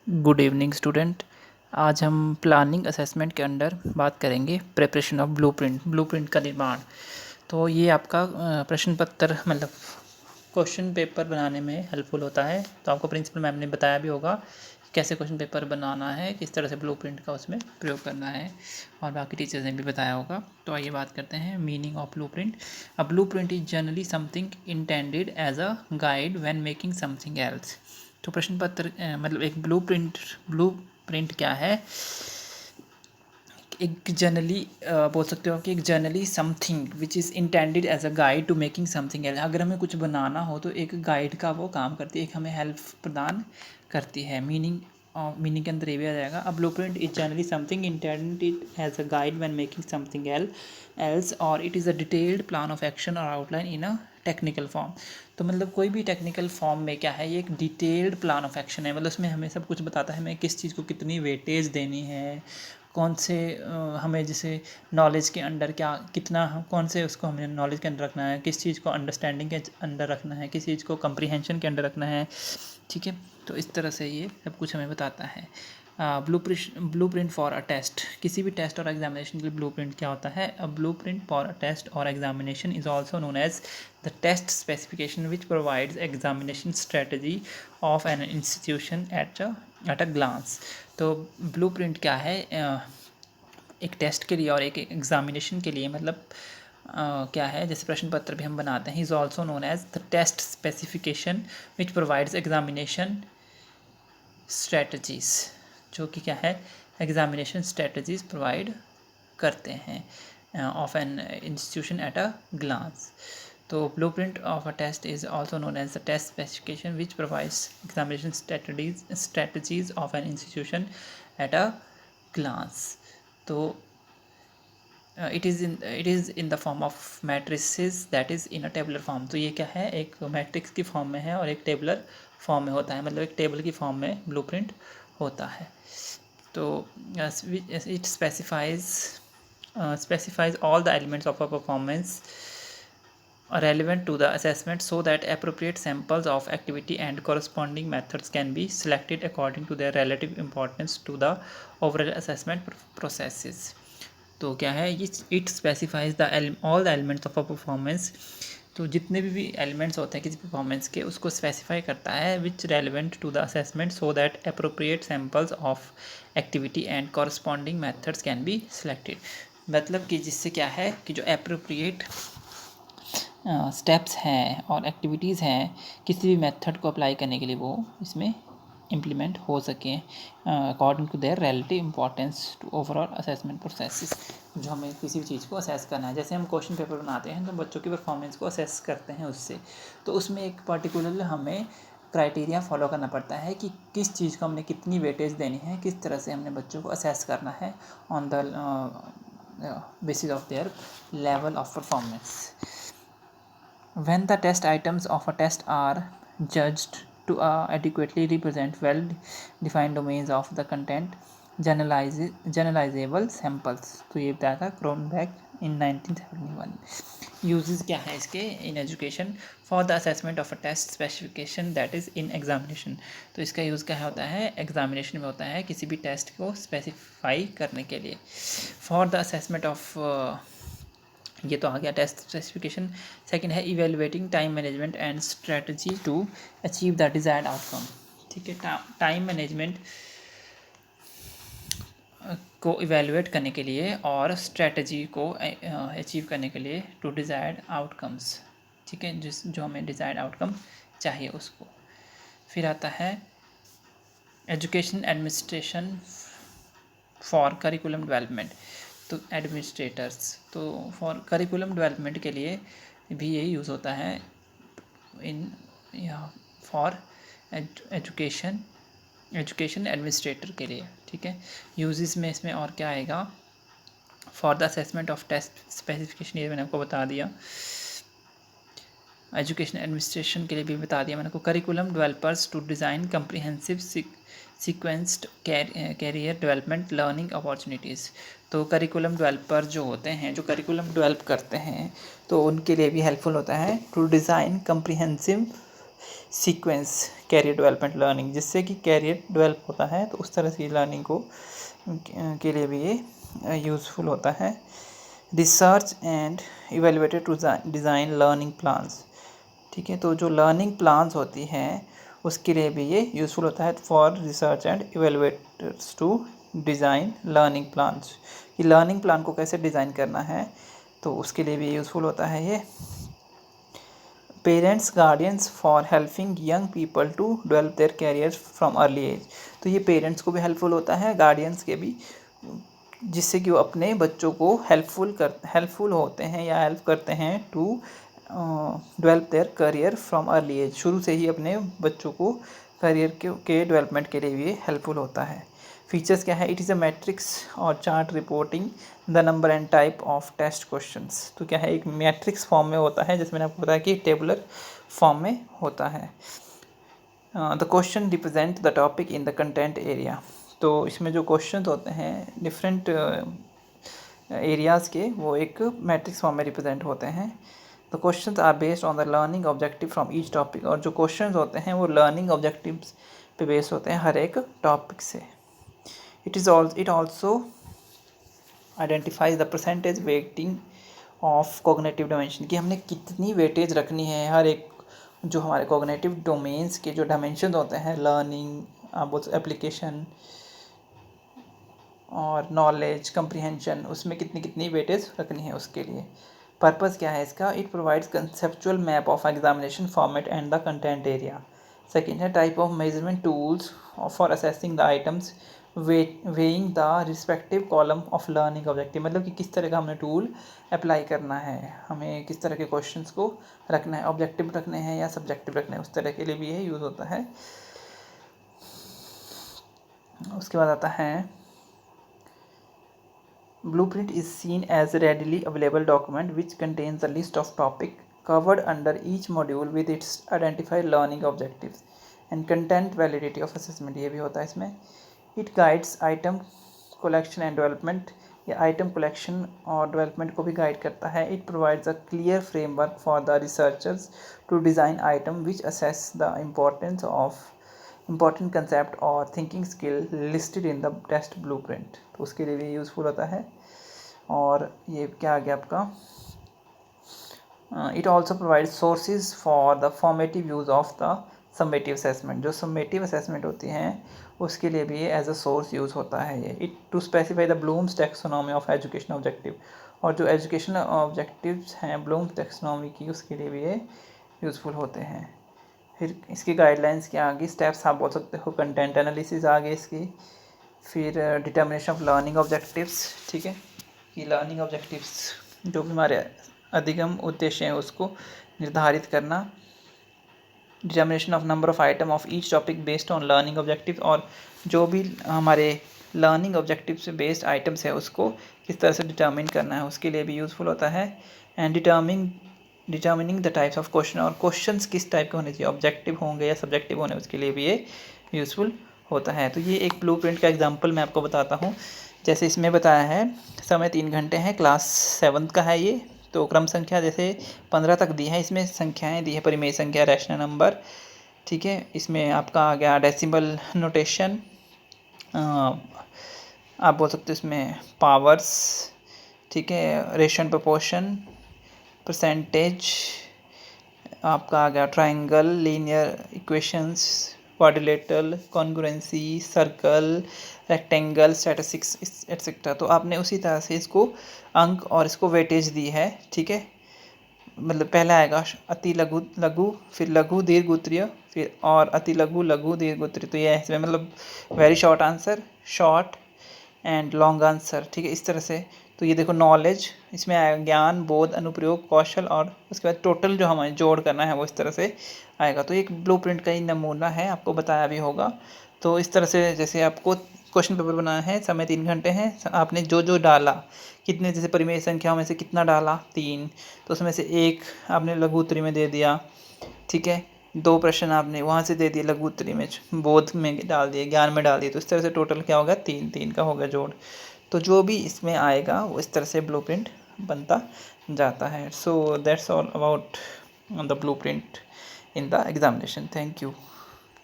Good evening student. आज हम planning assessment के अंडर बात करेंगे प्रिपरेशन ऑफ ब्लूप्रिंट का निर्माण। तो ये आपका प्रश्न पत्र मतलब क्वेश्चन पेपर बनाने में हेल्पफुल होता है। तो आपको प्रिंसिपल मैम ने बताया भी होगा कैसे क्वेश्चन पेपर बनाना है, किस तरह से ब्लूप्रिंट का उसमें प्रयोग करना है, और बाकी टीचर्स ने भी बताया होगा। तो आइए बात करते हैं meaning of blueprint. A blueprint is generally something intended as a guide when making something else. तो प्रश्न पत्र मतलब एक ब्लूप्रिंट क्या है? एक जनरली बोल सकते हो कि एक generally something which is intended as a guide to making something else. अगर हमें कुछ बनाना हो तो एक गाइड का वो काम करती है, एक हमें हेल्प प्रदान करती है। मीनिंग के अंदर ये भी आ जाएगा। A blueprint is generally something intended as a guide when making something else और it is a detailed plan of action or outline in a technical form. तो मतलब कोई भी टेक्निकल फॉर्म में क्या है, ये एक डिटेल्ड प्लान ऑफ एक्शन है। मतलब उसमें हमें सब कुछ बताता है, हमें किस चीज़ को कितनी वेटेज देनी है, कौन से हमें जैसे नॉलेज के अंडर क्या कितना कौन से उसको हमें नॉलेज के अंदर रखना है, किस चीज़ को अंडरस्टैंडिंग के अंडर रखना है, किस चीज़ को कंप्रीहेंशन के अंडर रखना है। ठीक है, तो इस तरह से ये सब कुछ हमें बताता है। ब्लूप्रिंट फॉर अ टेस्ट, किसी भी टेस्ट और एग्जामिनेशन के लिए ब्लूप्रिंट क्या होता है? A blueprint for a test और examination is also known as the test specification which provides examination strategy of an institution at a glance. तो ब्लूप्रिंट क्या है? एक टेस्ट के लिए और एक एग्जामिनेशन के लिए मतलब क्या है, जैसे प्रश्न पत्र भी हम बनाते हैं, is also known as the test specification which provides examination strategies, जो कि क्या है, एग्जामिनेशन स्ट्रेटजीज प्रोवाइड करते हैं of an institution at a glance. तो blueprint of a test is also known as the test specification which provides examination strategies of an institution at a glance. तो it is in the form of matrices that is in a tabular form. तो ये क्या है, एक matrix की form में है और एक टेबुलर फॉर्म में होता है, मतलब एक टेबल की फॉर्म में ब्लूप्रिंट होता है। तो it specifies all the elements of a performance relevant to the assessment so that appropriate samples of activity and corresponding methods can be selected according to their relative importance to the overall assessment processes। तो क्या है ये, it specifies the all the elements of a performance. तो जितने भी elements होते हैं किसी परफॉर्मेंस के, उसको स्पेसिफाई करता है which relevant to the assessment so that appropriate samples of activity and corresponding methods can be selected. मतलब कि जिससे क्या है कि जो अप्रोप्रिएट स्टेप्स हैं और एक्टिविटीज़ हैं किसी भी मेथड को अप्लाई करने के लिए, वो इसमें इम्प्लीमेंट हो सकें according to their relative importance to overall assessment process. जो हमें किसी भी चीज़ को असेस करना है, जैसे हम क्वेश्चन पेपर बनाते हैं तो बच्चों की परफॉर्मेंस को असेस करते हैं उससे, तो उसमें एक पर्टिकुलर हमें क्राइटेरिया फॉलो करना पड़ता है कि किस चीज़ को हमने कितनी वेटेज देनी है, किस तरह से हमने बच्चों को असेस करना है on the basis of their level of performance. When the test items of a test are judged to adequately represent well-defined domains of the content, generalizable samples। तो ये बताया था क्रोनबैक इन 1971। यूजेस क्या है इसके in education? For the assessment of a test specification that is in examination. तो इसका use क्या होता है? एग्जामिनेशन में होता है, किसी भी टेस्ट को स्पेसिफाई करने के लिए। फॉर द असेसमेंट ऑफ, ये तो आ गया टेस्ट स्पेसिफिकेशन। सेकंड है evaluating time management and strategy to achieve the desired outcome. ठीक है, टाइम मैनेजमेंट को इवेलुएट करने के लिए और स्ट्रेटजी को अचीव करने के लिए टू डिज़ायर्ड आउटकम्स। ठीक है, जो हमें डिज़ायर्ड आउटकम चाहिए उसको। फिर आता है education administration for curriculum development. तो एडमिनिस्ट्रेटर्स, तो फॉर करिकुलम डेवलपमेंट के लिए भी यही यूज़ होता है इन फॉर एजुकेशन एडमिनिस्ट्रेटर के लिए। ठीक है, यूजेस में इसमें और क्या आएगा? For the assessment of test specification, ये मैंने आपको बता दिया। एजुकेशन एडमिनिस्ट्रेशन के लिए भी बता दिया मैंने आपको। Curriculum developers to design comprehensive sequenced career development learning opportunities. तो करिकुलम डेवलपर जो होते हैं, जो करिकुलम डेवलप करते हैं, तो उनके लिए भी हेल्पफुल होता है to design comprehensive sequence career development learning, जिससे कि कैरियर डेवलप होता है, तो उस तरह की लर्निंग को के लिए भी ये यूज़फुल होता है। Research and evaluated to design learning plans, ठीक है। तो जो लर्निंग प्लान्स होती हैं उसके लिए भी ये यूज़फुल होता है for research and evaluators to design learning plans, कि लर्निंग प्लान को कैसे डिज़ाइन करना है, तो उसके लिए भी यूज़फुल होता है ये। Parents guardians for helping young people to develop their career from early age, तो ये पेरेंट्स को भी हेल्पफुल होता है, गार्डियंस के भी, जिससे कि वो अपने बच्चों को हेल्पफुल होते हैं या हेल्प करते हैं to develop their career from early age, शुरू से ही अपने बच्चों को करियर के डेवलपमेंट के लिए भी हेल्पफुल होता है। फीचर्स क्या है, इट इज़ अ मैट्रिक्स और chart reporting the number and type of test questions, तो क्या है, एक मैट्रिक्स फॉर्म में होता है, जैसे मैंने आपको बताया कि टेबुलर फॉर्म में होता है। The question represent the topic in the content area, तो इसमें जो क्वेश्चन होते हैं डिफरेंट एरियाज़ के, वो एक मैट्रिक्स फॉर्म में रिप्रेजेंट होते हैं। The questions are based on the learning objective from each topic, और जो क्वेश्चंस होते हैं वो लर्निंग ऑब्जेक्टिव्स पे बेस होते हैं हर एक टॉपिक से। It also identifies the percentage waiting of cognitive dimension, कि हमने कितनी वेटेज रखनी है हर एक, जो हमारे कोग्निटिव डोमेन्स के जो डायमेंशन होते हैं, लर्निंग, एप्लीकेशन और नॉलेज कंप्रीहेंशन, उसमें कितनी कितनी वेटेज रखनी है उसके लिए। पर्पज़ क्या है इसका, it provides conceptual map of examination format and the content area. Second है type of measurement tools for assessing the items weighing the respective column of learning objective, मतलब कि किस तरह का हमने टूल अप्लाई करना है, हमें किस तरह के क्वेश्चंस को रखना है, ऑब्जेक्टिव रखने हैं या सब्जेक्टिव रखने हैं, उस तरह के लिए भी ये यूज़ होता है। उसके बाद आता है Blueprint is seen as a readily available document which contains a list of topics covered under each module with its identified learning objectives and content validity of assessment, ये भी होता है इसमें। It guides item collection and development, ये item collection और development को भी guide करता है। It provides a clear framework for the researchers to design item which assess the importance of important concept और thinking skill listed in the test blueprint, तो उसके लिए भी यूज़फुल होता है। और ये क्या आ गया आपका, it also provide sources for the formative use of the summative assessment, जो समेटिव असेसमेंट होती हैं उसके लिए भी ये एज अ सोर्स यूज़ होता है ये। It to specify the Bloom's taxonomy of education objective, और जो एजुकेशन ऑब्जेक्टिव्स हैं ब्लूम्स टैक्सोनॉमी की, उसके लिए भी ये यूज़फुल होते हैं। फिर इसकी गाइडलाइंस क्या आ गई, स्टेप्स आप बोल सकते हो, कंटेंट एनालिसिस आ गई इसकी, फिर डिटर्मिनेशन ऑफ लर्निंग ऑब्जेक्टिव्स, ठीक है, कि लर्निंग ऑब्जेक्टिव्स जो भी हमारे अधिगम उद्देश्य हैं उसको निर्धारित करना, determination of number of item of each topic based on learning objective, और जो भी हमारे लर्निंग ऑब्जेक्टिव से बेस्ड आइटम्स है उसको किस तरह से डिटर्मिन करना है, उसके लिए भी यूज़फुल होता है। And determining the types of question, और क्वेश्चंस किस टाइप के होने चाहिए, ऑब्जेक्टिव होंगे या सब्जेक्टिव होने, उसके लिए भी ये यूज़फुल होता है। तो ये एक ब्लूप्रिंट का एग्जांपल मैं आपको बताता हूँ। जैसे इसमें बताया है समय 3 घंटे हैं, क्लास 7 का है ये, तो क्रम संख्या जैसे 15 तक दी है, इसमें संख्याएँ दी है, परिमेय संख्या, रैशनल नंबर, ठीक है। इसमें आपका आ गया डेसिमल नोटेशन, आप बोल सकते हो इसमें पावर्स, ठीक है, रेशन प्रोपोर्शन, परसेंटेज, आपका आ गया triangle, linear equations, quadrilateral, congruency, circle, rectangle, statistics etcetera. तो आपने उसी तरह से इसको अंक और इसको वेटेज दी है, ठीक है। मतलब पहला आएगा अति लघु लघु, फिर लघु दीर्घ उत्तरीय, फिर और अति लघु लघु दीर्घ उत्तरीय, तो ये है इसमें मतलब very short answer, short and long answer, ठीक है, इस तरह से। तो ये देखो नॉलेज, इसमें आएगा ज्ञान, बोध, अनुप्रयोग, कौशल, और उसके बाद टोटल जो हमें जोड़ करना है वो इस तरह से आएगा। तो एक ब्लूप्रिंट का ही नमूना है, आपको बताया भी होगा। तो इस तरह से जैसे आपको क्वेश्चन पेपर बनाना है, समय 3 घंटे हैं, आपने जो जो डाला, कितने जैसे परिमेय संख्याओं में से कितना डाला 3, तो उसमें से 1 आपने लघु उत्तरी में दे दिया, ठीक है, 2 प्रश्न आपने वहाँ से दे दिए लघु उत्तरी में, बोध में डाल दिए, ज्ञान में डाल दिए, तो इस तरह से टोटल क्या होगा 3 का होगा जोड़। तो जो भी इसमें आएगा वो इस तरह से ब्लूप्रिंट बनता जाता है। So that's all about the blueprint in the examination. Thank you.